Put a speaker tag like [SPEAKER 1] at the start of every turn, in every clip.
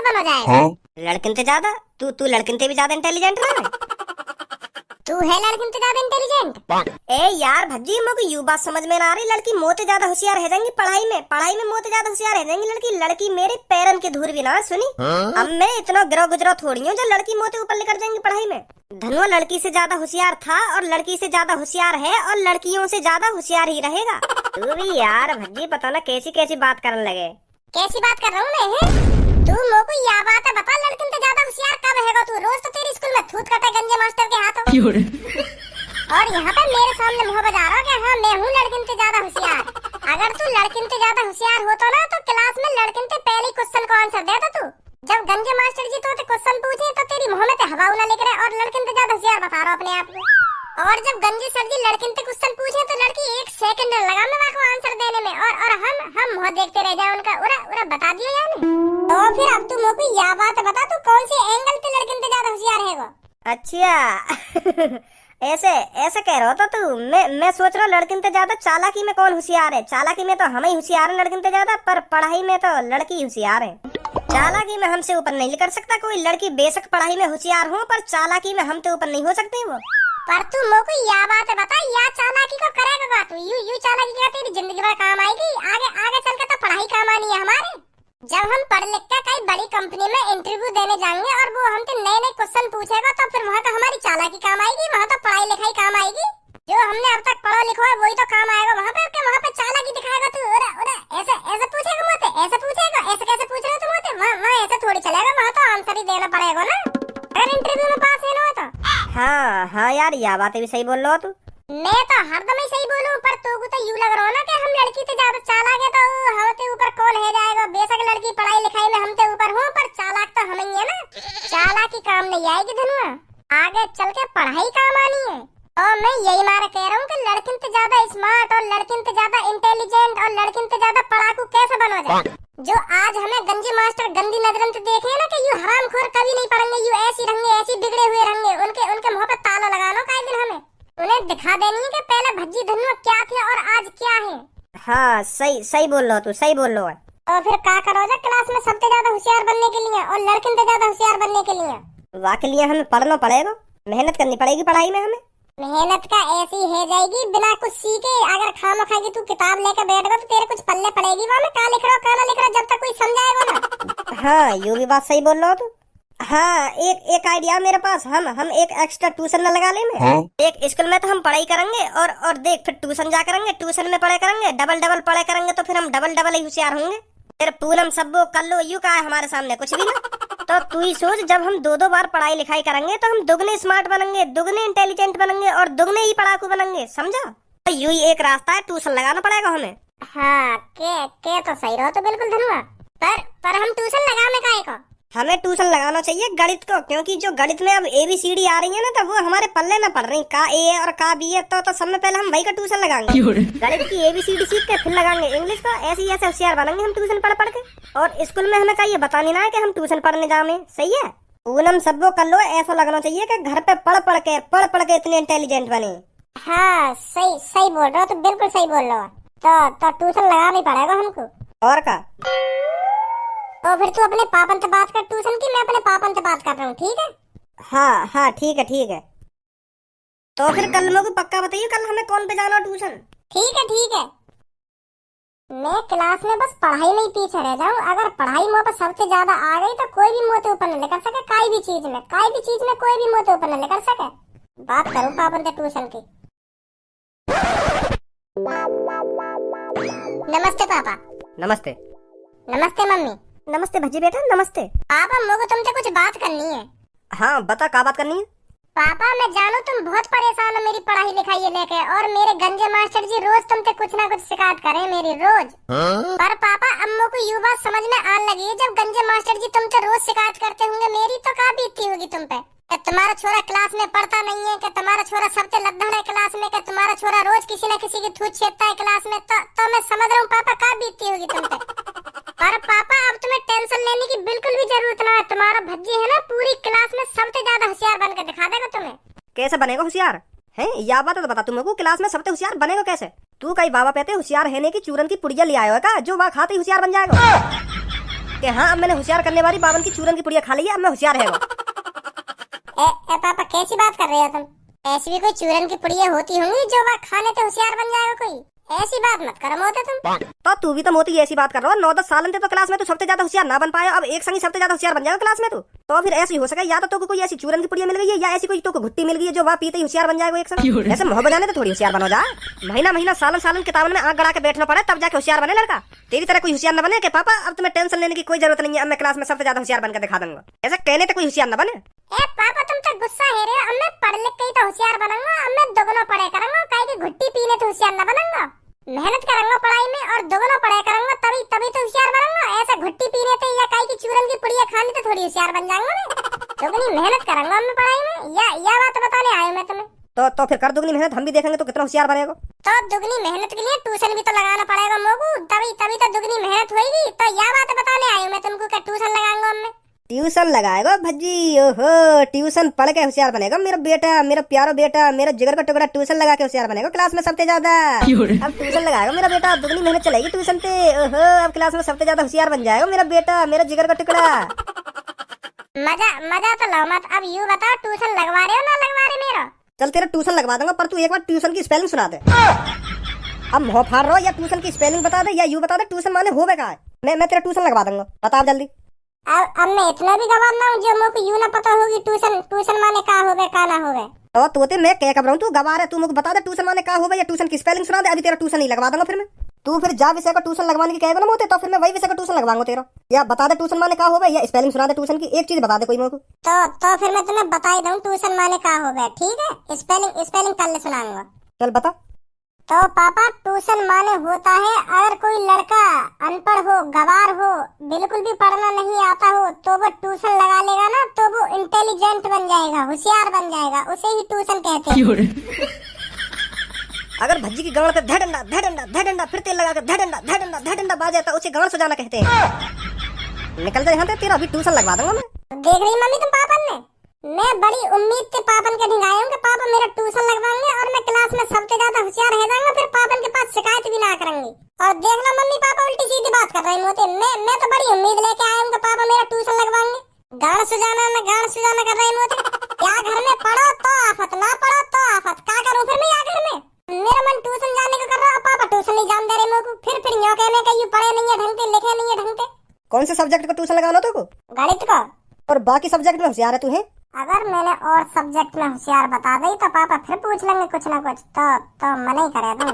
[SPEAKER 1] बन जाएगा।
[SPEAKER 2] हाँ?
[SPEAKER 3] लड़किन से ज्यादा? तू लड़किन से भी ज्यादा इंटेलिजेंट है।
[SPEAKER 1] तू है लड़किन से ज्यादा इंटेलिजेंट?
[SPEAKER 3] ए यार भज्जी, मुझे यू बात समझ में ना आ रही। लड़की मोते ज्यादा होशियार है जाएंगी पढ़ाई में मोते ज्यादा होशियार है जाएंगी लड़की मेरे पैरन की धूल भी ना सुनी। अब मैं इतना गिरो गुजरो थोड़ी हूँ जो लड़की मोते ऊपर लेकर जाएंगी पढ़ाई में। धनुआ लड़की से ज्यादा होशियार था और लड़की से ज्यादा होशियार है और लड़कियों से ज्यादा होशियार ही रहेगा। तू भी यार भज्जी पता ना कैसी कैसी बात करने लगे।
[SPEAKER 1] कैसी बात कर रहा हूँ मैं? तू मोको यह बात है बता, लड़किन से ज्यादा होशियार कब हैगा तू? रोज तो तेरी स्कूल में थूत करता है गंजे मास्टर के हाथों। और यहाँ पे मेरे सामने मुँह बजा रहा कि हाँ मैं हूँ लड़किन से ज्यादा होशियार। अगर तू लड़किन से ज्यादा होशियार होता ना तो क्लास में लड़किन से पहले क्वेश्चन को आंसर देता तू। जब गंजे मास्टर जी तो क्वेश्चन पूछे तो तेरी मुँह में हवा ना लेकर और लड़किन से ज्यादा होशियार बता रहा अपने आप को। और जब गंजे सर जी लड़किन से क्वेश्चन पूछे तो लड़की 1 सेकंड लगा मैं को आंसर देने में और हम मुँह देखते रह जाए उनका। उरा बता दिया यानी। तो फिर अब तू मुझको यह बात बता, तू कौन सी एंगल पे लड़किन से ज्यादा होशियार है वो?
[SPEAKER 3] अच्छा ऐसे कह रहा था तू। मैं सोच रहा हूँ लड़किन से ज्यादा चालाकी में कौन होशियार है। चालाकी में तो हम ही होशियार है लड़किन से ज्यादा, पर पढ़ाई में तो लड़की होशियार है। चालाकी में हमसे ऊपर नहीं कर सकता कोई। लड़की बेशक पढ़ाई में होशियार हो पर चालाकी में हम तो ऊपर नहीं हो सकती वो।
[SPEAKER 1] पर तू मुझको यह बात बता, या चालाकी को करेगा तू? यू चालाकी का तेरी जिंदगी भर काम आएगी। आगे चल के तो पढ़ाई काम आनी है हमारे। जब हम पढ़ लिख के कई बड़ी कंपनी में इंटरव्यू देने जाएंगे और वो हमसे नए क्वेश्चन पूछेगा तो फिर वहाँ तो हमारी चालाकी काम आएगी, वहाँ तो पढ़ाई लिखाई काम आएगी। जो हमने अब तक पढ़ा लिखा है वही तो काम आएगा वहाँ पे चालाकी दिखाएगा तू। ऐसे पूछेगा मुझसे, ऐसे पूछेगा, ऐसे कैसे पूछ रहे तुम मुझसे? वहाँ ऐसे थोड़ी चलेगा, वहाँ तो आंसर ही देना पड़ेगा ना अगर इंटरव्यू में पास है ना तो।
[SPEAKER 3] हाँ यार यह बातें भी सही बोल रहा हो तू।
[SPEAKER 1] मैं तो हरदम ही सही बोलूं, पर तू को तो यूं लग रहा है ना कि हम लड़की से ज्यादा चालाक है तो हमसे ऊपर कौन है जाएगा। बेशक लड़की पढ़ाई लिखाई में हमसे ऊपर हो पर चालाक तो हम ही है ना। चालाकी काम नहीं आएगी धनुआ, आगे चल के पढ़ाई काम आनी है। और मैं यही मारा कह रहा हूँ कि लड़किन से ज्यादा स्मार्ट और लड़किन से ज्यादा इंटेलिजेंट और लड़किन से ज्यादा पढ़ाकू कैसे बनो जाए। जो आज हमें गंजी मास्टर गंदी नजरों से देखे ना कि यू हरामखोर कभी नहीं पढ़ेंगे, यू ऐसी रहेंगे, ऐसी बिगड़े हुए रहेंगे, उनके मुंह पे ताला लगा लो काई दिन। हमें उन्हें दिखा देनी है कि पहले भज्जी धनुआ क्या थे और आज क्या है।
[SPEAKER 3] हाँ सही बोल रहा हो तू, सही बोल रहा है।
[SPEAKER 1] और फिर क्या करोगे क्लास में सबसे ज्यादा होशियार बनने के लिए और लड़किन से ज्यादा होशियार बनने के लिए?
[SPEAKER 3] वाकई लिए हमें पढ़ना पड़ेगा, मेहनत करनी पड़ेगी पढ़ाई में। हमें
[SPEAKER 1] मेहनत का ऐसी है जाएगी बिना कुछ सीखे। अगर खामा खाएगी तू किताब लेकर बैठ गया तो तेरे कुछ पल्ले पड़ेगी वहाँ में क्या लिख रहा हो क्या ना लिख रहा जब तक कोई समझाएगा ना।
[SPEAKER 3] हाँ यू भी बात सही बोल रहा हो तू। हाँ एक आइडिया मेरे पास। हम एक एक्स्ट्रा ट्यूशन न लगा ले में।
[SPEAKER 2] हाँ?
[SPEAKER 3] एक स्कूल में तो हम पढ़ाई करेंगे और देख फिर ट्यूशन जा करेंगे, ट्यूशन में पढ़ाई करेंगे, डबल पढ़ाई करेंगे तो फिर हम डबल ही होशियार होंगे। फिर पूनम सब्बो कल्लो यू का है हमारे सामने कुछ भी ना। तो तू ही सोच, जब हम दो बार पढ़ाई लिखाई करेंगे तो हम दुगने स्मार्ट बनेंगे, दुगने इंटेलिजेंट बनेंगे और दुगने ही पढ़ाकू बनेंगे, समझा? तो यू ही एक रास्ता है, ट्यूशन लगाना पड़ेगा हमें।
[SPEAKER 1] हाँ के तो सही रहो तो बिल्कुल धनुआ, पर हम ट्यूशन लगाने का है।
[SPEAKER 3] हमें ट्यूशन लगाना चाहिए गणित को, क्योंकि जो गणित में अब ABCD आ रही है ना तो वो हमारे पल्ले में पड़ रही। का A है और का B है तो सब में पहले हम वही का ट्यूशन लगाएंगे। गणित की ABCD सीख के फिर लगाएंगे इंग्लिश का। ऐसे होशियार बनेंगे हम ट्यूशन पढ़ के। और स्कूल में हमें का ये बतानी ना है कि हम ट्यूशन पढ़ने जाए, सही है? पूनम सबको कर लो, ऐसा लगना चाहिए कि घर पे पढ़ के इतने इंटेलिजेंट बने।
[SPEAKER 1] हाँ सही बोल रहे हो, तो बिल्कुल सही बोल रहे हो। तो ट्यूशन लगाना ही पड़ेगा हमको।
[SPEAKER 3] और का
[SPEAKER 1] तो फिर तू अपने पापन से बात कर ट्यूशन की, मैं अपने पापन से बात कर रहा हूँ, ठीक है?
[SPEAKER 3] हाँ ठीक है। तो फिर कल मेरे को पक्का बताइए कल हमें कौन पे जाना ट्यूशन।
[SPEAKER 1] ठीक है। मैं क्लास में बस पढ़ाई में ही पीछे रह जाऊँ। अगर पढ़ाई मुँह पर सबसे ज्यादा आ गई तो कोई भी मुँह से ऊपर न कर सके। कोई भी चीज में कोई भी मुँह से ऊपर न कर सके। बात करूँ पापन से ट्यूशन की। नमस्ते पापा।
[SPEAKER 3] नमस्ते
[SPEAKER 1] मम्मी।
[SPEAKER 3] नमस्ते भजी बेटा, नमस्ते।
[SPEAKER 1] पापा मुझे तुमसे कुछ बात करनी है।
[SPEAKER 3] हाँ बता, क्या बात करनी है?
[SPEAKER 1] पापा मैं जानू तुम बहुत परेशान हो मेरी पढ़ाई लिखाई लेके, और मेरे गंजे मास्टर जी रोज तुमसे कुछ ना कुछ शिकायत करे मेरी रोज। पर पापा अम्मू को ये बात समझ में आने लगी है, जब गंजे मास्टर जी तुमसे रोज शिकायत करते होंगे मेरी तो क्या बीतती होगी तुम पे? कि तुम्हारा छोरा क्लास में पढ़ता नहीं है, कि तुम्हारा छोरा सबसे लद्दड़ है क्लास में, कि तुम्हारा छोरा रोज किसी न किसी की थूत छेदता है क्लास में। तो मैं समझ रहा हूँ पापा क्या बीतती होगी तुम पे। पर पापा अब तुम्हें टेंशन लेने की बिल्कुल भी जरूरत ना है। तुम्हारा भज्जी है ना पूरी क्लास में सबसे ज्यादा होशियार बनकर दिखा देगा तुम्हें।
[SPEAKER 3] कैसे बनेगा होशियार है? या बात तो बता तुम को, क्लास में सबसे होशियार बनेगा कैसे? तू कई बाबा कहते होशियार रहने की चूरन की पुड़िया ले आयो का जो वहाँ खाते ही होशियार बन जाएगा। कि हाँ अब मैंने होशियार करने वाली बावन की चूरन की पुड़िया खा ली है, अब मैं होशियार है वो।
[SPEAKER 1] पापा कैसी बात कर रहे हो तुम? ऐसी भी कोई चूरन की पुड़िया होती होंगी जो वह खाने से होशियार बन जाएगा कोई? ऐसी बात मत करो मोते तुम।
[SPEAKER 3] तो तू भी तो मोती ऐसी बात कर रहा हो। 9-10 साल थे तो क्लास में तू सबसे ज्यादा होशियार ना बन पाया, अब एक संगी सबसे ज्यादा होशियार बन जाएगा क्लास में तू। तो फिर ऐसी हो सके या तो कोई ऐसी चूरन की पुड़िया मिल गई है या ऐसी कोई तो घुट्टी मिल गई है जो वहाँ पीते ही होशियार बन जाएगा एक संग। ऐसे मोह बजाने तो थोड़ी होशियार बनो जा। महीना महीना सालन सालन किताबों में आंख गड़ा के बैठना पड़े तब जाके होशियार बने लड़का। तेरी तरह कोई होशियार न बने कि पापा अब तुम्हें टेंशन लेने की कोई जरूरत नहीं है, अब मैं क्लास में सबसे ज्यादा होशियार बनकर दिखा दूंगा। ऐसे कहने तो कोई होशियार न बने।
[SPEAKER 1] पापा तुम तो गुस्सा है रहे हो। अब मैं पढ़ लिख के ही तो होशियार बनूंगा। अब मैं दोगुना पढ़े करूंगा, काहे की घुट्टी पीने तो होशियार न बनूंगा। मेहनत करूंगा पढ़ाई में और दोगुना पढ़ाई करूंगा तभी तो होशियार बनूंगा। ऐसा घुट्टी पीने से या काहे की चूरन की पुड़िया खाने तो थोड़ी होशियार बन जाऊंगा मैं। दोगुनी मेहनत करूंगा मैं पढ़ाई में, या बात बताने आया मैं तुम्हें।
[SPEAKER 3] तो फिर कर दुगनी मेहनत, हम भी देखेंगे तो कितना होशियार बनेगा।
[SPEAKER 1] तो दुगनी मेहनत के लिए ट्यूशन भी तो लगाना पड़ेगा मोगू, तभी तो दुगनी मेहनत होगी। तो यह बात बताने आई मैं तुमको कि ट्यूशन लगाऊंगा मैं।
[SPEAKER 3] ट्यूशन लगाएगा भज्जी? ओहो, ट्यूशन पढ़ के होशियार बनेगा मेरा बेटा, मेरा प्यारा बेटा, मेरा जिगर का टुकड़ा ट्यूशन लगा के होशियार बनेगा क्लास में सबसे ज्यादा। अब ट्यूशन लगाएगा मेरा बेटा, दुगनी मेहनत चलेगी ट्यूशन पे। ओहो, अब क्लास में सबसे ज्यादा होशियार बन जाएगा मेरा बेटा, मेरा जिगर का टुकड़ा।
[SPEAKER 1] मजा तो लो मत। अब यूं बताओ ट्यूशन लगवा रहे हो ना लगवा रहे मेरा?
[SPEAKER 3] चल तेरा ट्यूशन लगवा दूंगा, पर तू एक बार ट्यूशन की स्पेलिंग सुना दे। अब मुँह फाड़ रहा हो या ट्यूशन की स्पेलिंग बता दे या यूं बता दे ट्यूशन माने हो बेकार है। मैं तेरा ट्यूशन लगवा दूंगा, बता जल्दी।
[SPEAKER 1] अब मैं इतना भी गवार ना हूँ जो मुझे यूं ना पता होगी ट्यूशन माने का होवे का ना होवे।
[SPEAKER 3] तो तोते मैं क्या कर रहा हूँ, तू गवार है, तू मुझे बता दे ट्यूशन माने का होवे या ट्यूशन की स्पेलिंग सुना दे। अभी तेरा ट्यूशन नहीं लगवा दूंगा फिर मैं। तू फिर जा विषय का ट्यूशन लगवाने की कहेगा ना मोते, तो फिर मैं वही विषय का ट्यूशन लगवाऊंगा तेरा। या बता दे ट्यूशन माने का होवे या स्पेलिंग सुना दे ट्यूशन की, एक चीज बता दे कोई मुझे।
[SPEAKER 1] तो फिर मैं तुम्हें बता ही दूं ट्यूशन माने का होवे, ठीक है? स्पेलिंग कल सुनाऊंगा।
[SPEAKER 3] चल बता।
[SPEAKER 1] तो पापा ट्यूशन माने होता है अगर कोई लड़का अनपढ़ हो, गवार हो, बिल्कुल भी पढ़ना नहीं आता हो तो वो ट्यूशन लगा लेगा ना तो वो इंटेलिजेंट बन जाएगा, होशियार बन जाएगा, उसे ही ट्यूशन कहते हैं।
[SPEAKER 3] अगर भज्जी की गांड पे धडंडा फिर तेल लगा के धडंडा बाजे तो उसे गांड सजाना कहते हैं। निकल जा यहाँ से, तेरा अभी ट्यूशन लगवा दूंगा मैं।
[SPEAKER 1] देख रही मम्मी तुम पापन ने, मैं बड़ी उम्मीद से पापन के ढिंगाई हूँ कि पापा मेरा ट्यूशन लगवाएंगे और मैं क्लास में सबसे ज्यादा होशियार रह जाऊंगा, फिर पापन के पास शिकायत भी ना करेंगे। और देखना मम्मी पापा उल्टी सीधी बात कर रहे होते। मैं तो बड़ी उम्मीद लेके आया हूँ कि पापा मेरा ट्यूशन लगवाएंगे। गाड़ सुजाना कर रहे होते। या घर में पढ़ो तो आफत, ना पढ़ो तो आफत, क्या करूँ फिर मैं? या घर में मेरा मन ट्यूशन जाने को कर रहा है, पापा ट्यूशन नहीं जान दे रहे मेरे को। फिर यूं कहने का यू पढ़े नहीं है ढंग से, लिखे नहीं है ढंग से।
[SPEAKER 3] कौन से सब्जेक्ट को ट्यूशन लगाना तो?
[SPEAKER 1] गणित को।
[SPEAKER 3] और बाकी सब्जेक्ट में होशियार है तू है?
[SPEAKER 1] अगर मैंने और सब्जेक्ट में होशियार बता दी तो पापा फिर पूछ लेंगे कुछ ना कुछ, तो मना ही करे तुम।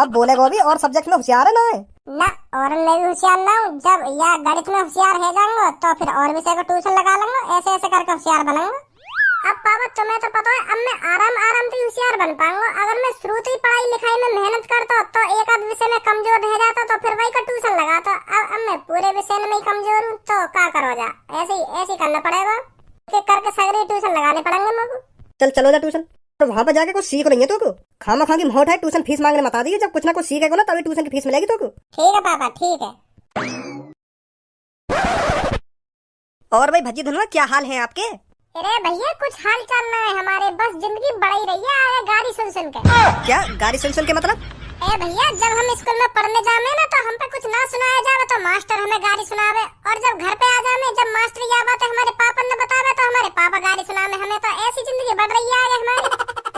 [SPEAKER 3] अब बोलेगा भी और सब्जेक्ट में होशियार है ना है?
[SPEAKER 1] ना, और मैं भी होशियार ना हूँ। जब या गणित में होशियार है जाऊंगा तो फिर और विषय को ट्यूशन लगा लूंगा, ऐसे करके होशियार बनूंगा। अब पापा तुम्हें तो पता है अब मैं आराम से होशियार बन पाऊंगा। अगर मैं शुरू से ही पढ़ाई लिखाई में मेहनत करता तो एक आध विषय में कमजोर रह जाता तो फिर वही का ट्यूशन लगाता। अब मैं पूरे विषय में ही कमजोर हूँ तो क्या करो जा, ऐसे करना पड़ेगा, करके सगरे ट्यूशन लगाने पड़ेंगे मुझे।
[SPEAKER 3] चलो जा ट्यूशन, तो वहाँ पे जाके कुछ सीख रही है तो खामा खा की मोट है, ट्यूशन फीस मांगने मत आ दी। जब कुछ ना कुछ सीखेगा ना तभी ट्यूशन की फीस मिलेगी तो।
[SPEAKER 1] ठीक है पापा, ठीक है।
[SPEAKER 3] और भाई भज्जी धनुआ क्या हाल है आपके?
[SPEAKER 1] अरे भैया कुछ हाल चाल ना है हमारे, बस जिंदगी बढ़ी रही है आगे गाड़ी सुन के।
[SPEAKER 3] क्या गाड़ी सुन के मतलब?
[SPEAKER 1] भैया जब हम स्कूल में पढ़ने जावे ना तो हम पे कुछ ना सुनाया जावे तो मास्टर हमें गाड़ी सुनावे, और जब घर पे आ जावे जब मास्टर यह बात हमारे पापा ने बतावे तो हमारे पापा गाड़ी सुनावे हमें। तो ऐसी जिंदगी बढ़ रही है आगे हमारी।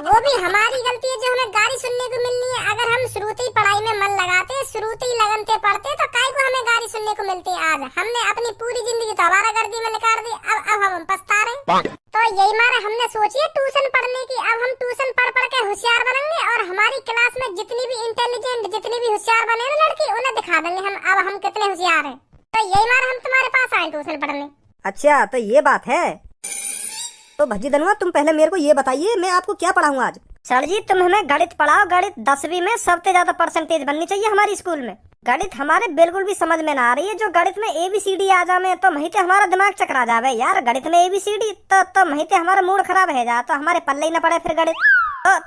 [SPEAKER 1] वो भी हमारी गलती है जो हमें गाड़ी सुनने को मिलनी है। अगर हम शुरूती पढ़ाई में मन लगाते, शुरूती लगन से पढ़ते तो काय को हमें गाड़ी सुनने को मिलती। आज हमने अपनी पूरी जिंदगी तो हमारा गर्दी में निकाल दी, अब हम पछता रहे। तो यही मारा हमने सोची है ट्यूशन पढ़ने की। अब हम ट्यूशन पढ़ के होशियार बनेंगे और हमारी क्लास में जितनी भी इंटेलिजेंट, जितनी भी होशियार बने ना लड़की, उन्हें दिखा देंगे हम अब हम कितने होशियार हैं। तो यही मारा हम तुम्हारे पास आए ट्यूशन पढ़ने।
[SPEAKER 3] अच्छा तो ये बात है। तो भज्जी धनुआ तुम पहले मेरे को ये बताइए मैं आपको क्या पढ़ाऊँ आज? सर जी तुम हमें गणित पढ़ाओ। गणित 10वीं में सबसे ज्यादा परसेंटेज बननी चाहिए हमारी स्कूल में। गणित हमारे बिल्कुल भी समझ में ना आ रही है। जो गणित में ABCD आ जावे तो महिते हमारा दिमाग चकरा जावे यार। गणित में ABCD तो महिते हमारा मूड खराब है जा, तो हमारे पल्ले ही ना पड़े फिर गणित।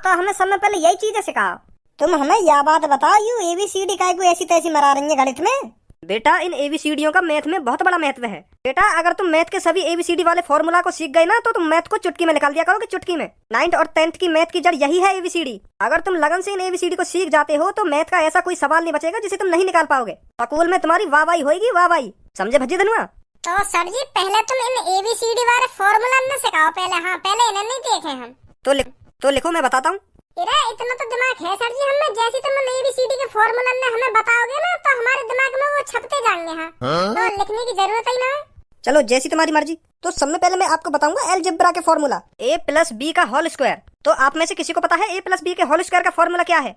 [SPEAKER 3] तो हमें सब में पहले यही चीजें सिखाओ। तुम हमें यह बात बताओ यू ABCD काय को ऐसी तैसी मरा रही है गणित में? बेटा इन ABCDयों का मैथ में बहुत बड़ा महत्व है। बेटा अगर तुम मैथ के सभी ABCD वाले फॉर्मूला को सीख गए ना तो तुम मैथ को चुटकी में निकाल दिया करोगे, चुटकी में। 9th और 10th की मैथ की जड़ यही है ABCD। अगर तुम लगन से इन ABCD को सीख जाते हो तो मैथ का ऐसा कोई सवाल नहीं बचेगा जिसे तुम नहीं निकाल पाओगे। स्कूल में तुम्हारी वाहवाही होगी, वाहवाही। समझे भज्जी धनुआ?
[SPEAKER 1] तो सर जी पहले तुम इन ABCD वाले फॉर्मूला न सिखाओ पहले। हाँ पहले इन्हें नहीं देखे हम।
[SPEAKER 3] तो लिखो मैं बताता हूँ।
[SPEAKER 1] इरे इतना तो दिमाग है सर जी हमें, जैसे तुम ABCD के फॉर्मूला ने हमें बताओगे ना तो हमारे दिमाग में वो छपते जाएंगे। हाँ तो लिखने की जरूरत ही ना है।
[SPEAKER 3] चलो जैसी तुम्हारी मर्जी। तो सबसे पहले मैं आपको बताऊंगा अलजेब्रा के फॉर्मूला a प्लस बी का होल स्क्वायर। तो आप में से किसी को पता है a प्लस बी के होल स्क्वायर का फॉर्मूला क्या है?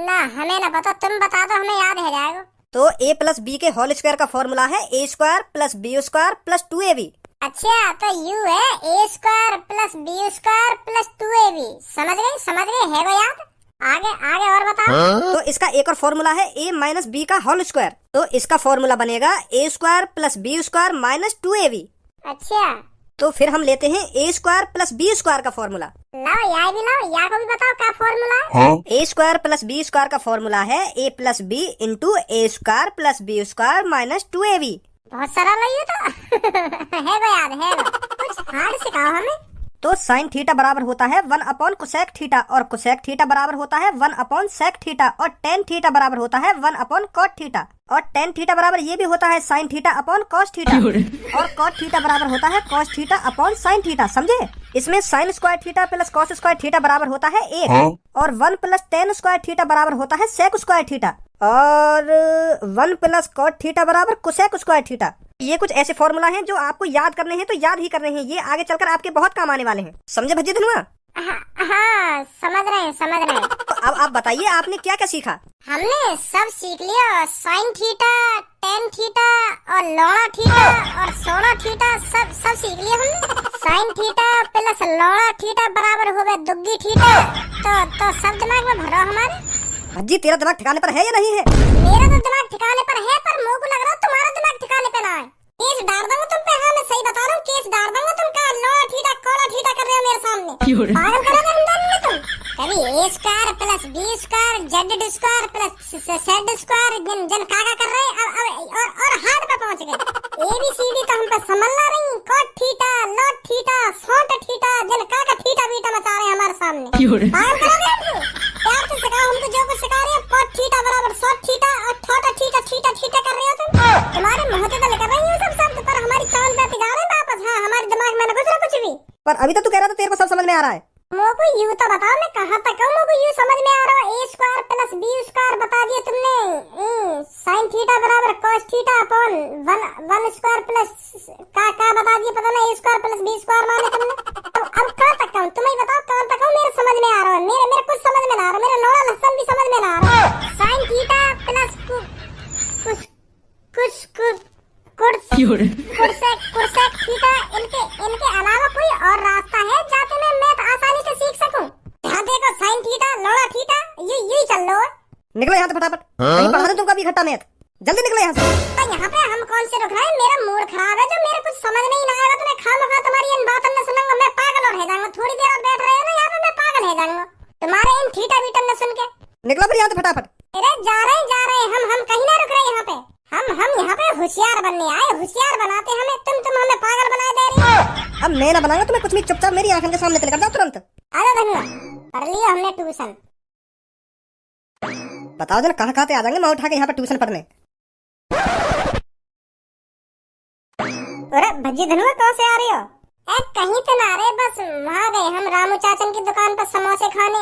[SPEAKER 1] ना हमें ना पता, तुम बता दो हमें याद है जाएगा।
[SPEAKER 3] तो a प्लस बी के होल स्क्वायर का फॉर्मूला है a square plus B square plus 2ab।
[SPEAKER 1] अच्छा तो यू है a square plus B square plus 2ab। समझ गए है वो याद। आगे और बताओ।
[SPEAKER 3] तो इसका एक और फॉर्मूला है a माइनस बी का होल स्क्वायर। तो इसका फॉर्मूला बनेगा a square plus B square minus 2ab।
[SPEAKER 1] अच्छा
[SPEAKER 3] तो फिर हम लेते हैं a square plus B square का फॉर्मूला।
[SPEAKER 1] लाओ या भी लाओ, या को भी बताओ क्या फॉर्मूला है।
[SPEAKER 3] a square plus B square का फॉर्मूला है a plus B into a square plus B square minus 2ab।
[SPEAKER 1] बहुत सरल है ये तो। है वो याद है वो। कुछ हार्ड सिखाओ हमें।
[SPEAKER 3] तो साइन थीटा बराबर होता है 1 अपॉन कोसेक थीटा, और कोसेक थीटा बराबर होता है 1 अपॉन सेक थीटा, और टेन थीटा बराबर होता है 1 अपॉन कॉट थीटा, और टेन थीटा बराबर ये भी होता है sine theta upon cos theta, और कॉट थीटा बराबर होता है cos theta upon sine theta. समझे? इसमें sine square theta plus cos square theta बराबर होता है 1, और 1 प्लस टेन स्क्वायर थीटा बराबर होता है सेक स्क्वायर थीटा, और 1 प्लस कॉट थीटा बराबर कोसेक स्क्वायर थीटा। ये कुछ ऐसे फॉर्मूला हैं जो आपको याद करने हैं, तो याद ही करने हैं। ये आगे चलकर आपके बहुत काम आने वाले हैं। समझे भज्जी धनुआ?
[SPEAKER 1] हाँ समझ रहे हैं।
[SPEAKER 3] तो अब आप बताइए आपने क्या क्या सीखा?
[SPEAKER 1] हमने सब सीख लिया। साइन थीटा, टेन थीटा और लौड़ा थीटा और सोड़ा थीटा सब सीख लिया हमने। साइन थीटा प्लस लौड़ा थीटा बराबर हो गए दुग्गी थीटा। तो सब दिमाग में भर रहा हमारे।
[SPEAKER 3] भज्जी तेरा दिमाग ठिकाने पर है या नहीं है?
[SPEAKER 1] मेरा तो दिमाग ठिकाने पर है, पर मुझे को लग रहा है तुम्हारा दिमाग ठिकाने पे ना है। केस डाल दूंगा तुम पे। हाँ मैं सही बता रहा हूँ, केस डाल दूंगा तुम। का लौड़ा थीटा कोड़ा थीटा कर रहे हो मेरे सामने। पागल करोगे हम दोनों में तुम। कभी a square plus b square z square plus z square जन काका कर रहे हैं। और हाथ पे पहुंच गए। ABCD तो हम पे समझ ला रही। कॉट थीटा, लॉट थीटा, सॉट थीटा जन काका थीटा बीटा मचा रहे हैं हमारे सामने। पागल करोगे हम। प्यार से सिखाओ हमको जो कुछ सिखा रहे हैं। कॉट थीटा बराबर सॉट थीटा और थोटा थीटा थीटा थीटा कर रहे हो तुम। तुम्हारे मुंह से तो निकल रही है सब शब्द, पर हमारी कान पे जा रहे हैं वापस। हाँ हमारे दिमाग में न कुछ भी।
[SPEAKER 3] पर अभी तो तू कह रहा था तेरे को सब समझ में आ रहा है।
[SPEAKER 1] मोको यू तो बताओ मैं कहाँ तक हूँ। मोको यू समझ में आ रहा है। a square plus b square बता दिया तुमने। साइन थीटा बराबर cos theta upon 1 square plus का बता दिया पता नहीं a square plus b square माने तुमने। तो अब कहाँ तक हूँ तुम ही बताओ, कहाँ तक हूँ? मेरे समझ में आ रहा है। मेरे कुछ समझ में ना आ रहा। मेरा लौड़ा लहसन भी समझ में ना आ रहा। साइन थीटा प्लस कुर्सेक थीटा, इनके अलावा कोई और रास्ता है जाते में मैं आसानी से सीख सकूं? यहाँ देखो साइन थीटा लौड़ा थीटा ये चल लो।
[SPEAKER 3] निकलो यहाँ से फटाफट। नहीं पढ़ा दूं तुमका भी इकट्ठा मैथ। जल्दी निकलो यहाँ से।
[SPEAKER 1] तो यहाँ पे हम कौन से रुक रहे हैं? मेरा मूड खराब है जो मेरे कुछ समझ नहीं ना आएगा तो मैं खामखा तुम्हारी इन बातों में सुनूंगा। मैं पागल और रह जाऊंगा। थोड़ी देर और बैठ रहे हो ना यहाँ पे, मैं पागल रह जाऊंगा तुम्हारे इन थीटा बीटा में सुन के।
[SPEAKER 3] निकलो फिर यहाँ से फटाफट।
[SPEAKER 1] अरे जा रहे हैं हम कहीं ना रुक रहे यहाँ पे। हम यहाँ पे होशियार बनने आए। होशियार बनाते हमें तुम हमें पागल बनाए दे रही हो।
[SPEAKER 3] अब मैं ना बनाऊंगा तुम्हें कुछ भी। चुपचाप मेरी आंखों के सामने चले कर जाओ तुरंत।
[SPEAKER 1] आजा धनुआ पढ़ लिया हमने ट्यूशन।
[SPEAKER 3] बताओ जरा कहाँ कहाँ से आ जाएंगे मैं उठा के यहाँ पे ट्यूशन पढ़ने।
[SPEAKER 1] अरे भज्जी धनुआ कहाँ से आ रही हो? कहीं तो ना रहे, बस वहाँ गए हम रामू चाचन की दुकान पर समोसे खाने।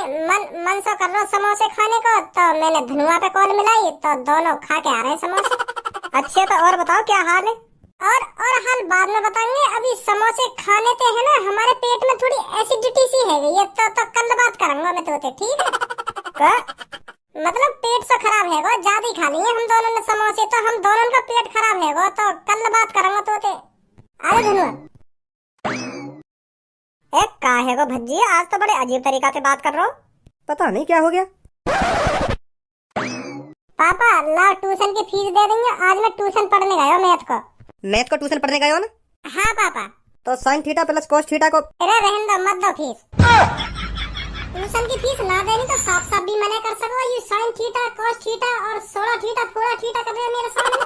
[SPEAKER 1] मन सो कर रहा समोसे खाने को, तो मैंने धनुआ पे कॉल मिलाई तो दोनों खा के आ रहे हैं समोसे। अच्छा तो और बताओ क्या हाल है? और हाल बाद में बताएंगे। अभी समोसे खाने ते है ना, हमारे पेट में थोड़ी एसिडिटी सी है गई। तो कल बात करूंगा मैं तो ठीक है? मतलब पेट से खराब है वो, ज्यादा ही खा लिए हम दोनों ने समोसे, तो हम दोनों का पेट खराब है वो। तो कल बात करूंगा तो अरे धनुआ का है वो भज्जी? आज तो बड़े अजीब तरीका से बात कर रहा हूँ।
[SPEAKER 3] पता नहीं क्या हो गया।
[SPEAKER 1] पापा ला ट्यूशन की फीस दे देंगे। आज मैं ट्यूशन पढ़ने गया मैथ को
[SPEAKER 3] ट्यूशन पढ़ने गए हो ना?
[SPEAKER 1] हाँ पापा।
[SPEAKER 3] तो sine theta plus cos theta को
[SPEAKER 1] अरे रहने दो, मत दो फीस। ट्यूशन की फीस ना देनी तो साफ साफ भी मना कर सको। ये साइन थीटा कोस थीटा और सोड़ा थीटा फोड़ा थीटा कर रहे हैं मेरे सामने।